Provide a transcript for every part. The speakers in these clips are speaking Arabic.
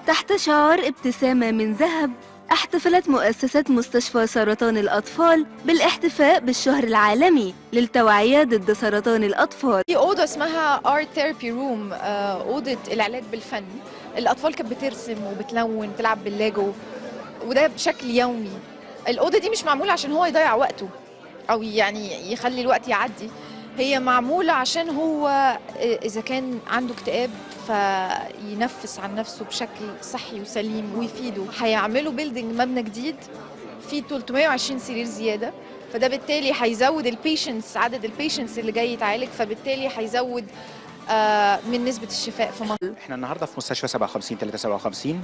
تحت شعار ابتسامة من ذهب، احتفلت مؤسسة مستشفى سرطان الأطفال بالاحتفاء بالشهر العالمي للتوعية ضد سرطان الأطفال. في أوضة اسمها Art Therapy Room، أوضة العلاج بالفن. الأطفال كانت بترسم وبتلون تلعب بالليجو، وده بشكل يومي. الأوضة دي مش معمولة عشان هو يضيع وقته أو يعني يخلي الوقت يعدي، هي معمولة عشان هو إذا كان عنده اكتئاب فينفس عن نفسه بشكل صحي وسليم ويفيده. هيعملوا بيلدينج مبنى جديد فيه 320 سرير زيادة، فده بالتالي هيزود البيشنتس، عدد البيشنتس اللي جاي يتعالج، فبالتالي هيزود من نسبة الشفاء في مصر. احنا النهارده في مستشفى 57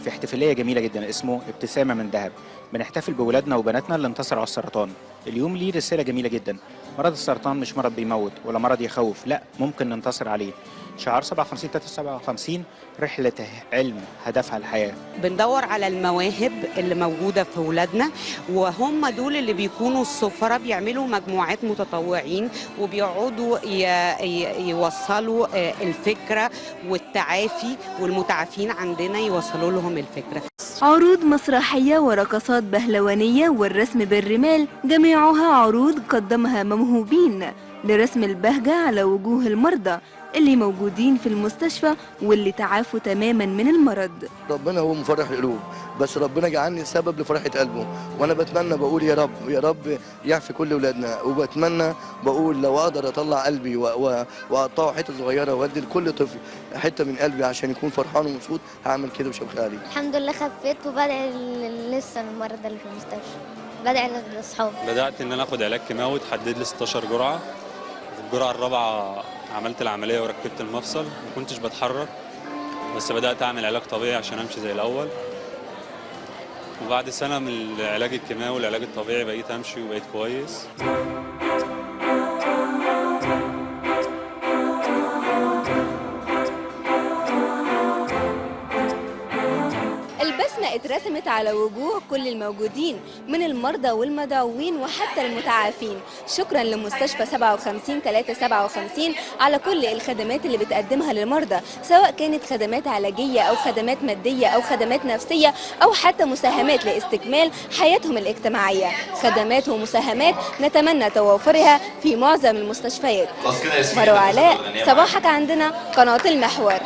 في احتفالية جميلة جدا اسمه ابتسامة من ذهب. بنحتفل بولادنا وبناتنا اللي انتصروا على السرطان. اليوم ليه رسالة جميلة جدا. مرض السرطان مش مرض بيموت ولا مرض يخوف، لا، ممكن ننتصر عليه. شعار 57 رحلة علم هدفها الحياة. بندور على المواهب اللي موجودة في ولادنا، وهم دول اللي بيكونوا السفراء، بيعملوا مجموعات متطوعين وبيقعدوا يوصلوا الفكرة والتعافي، والمتعافين عندنا يوصلوا لهم الفكرة. عروض مسرحية ورقصات بهلوانية والرسم بالرمال، جميعها عروض قدمها موهوبين لرسم البهجة على وجوه المرضى اللي موجودين في المستشفى واللي تعافوا تماما من المرض. ربنا هو مفرح القلوب، بس ربنا جعلني سبب لفرحة قلبه، وانا بتمنى بقول يا رب يا رب يعفي كل اولادنا، وبتمنى بقول لو اقدر اطلع قلبي واقطعه حته صغيره وادي لكل طفل حته من قلبي عشان يكون فرحان ومبسوط، هعمل كده مش هبخل عليه. الحمد لله خفيت، وبدعي لسه المرضى اللي في المستشفى، بدعي لاصحابي. بدات ان انا اخد علاج كيماوي، تحدد لي 16 جرعه. في الجرعه الرابعه عملت العمليه وركبت المفصل، ما كنتش بتحرك، بس بدات اعمل علاج طبيعي عشان امشي زي الاول. وبعد سنه من العلاج الكيماوي والعلاج الطبيعي بقيت امشي وبقيت كويس. البسمة اترسمت على وجوه كل الموجودين من المرضى والمدعوين وحتى المتعافين. شكرا لمستشفى 57 على كل الخدمات اللي بتقدمها للمرضى، سواء كانت خدمات علاجية أو خدمات مادية أو خدمات نفسية أو حتى مساهمات لاستكمال حياتهم الاجتماعية. خدمات ومساهمات نتمنى توافرها في معظم المستشفيات. مروة علاء، صباحك عندنا، قناة المحور.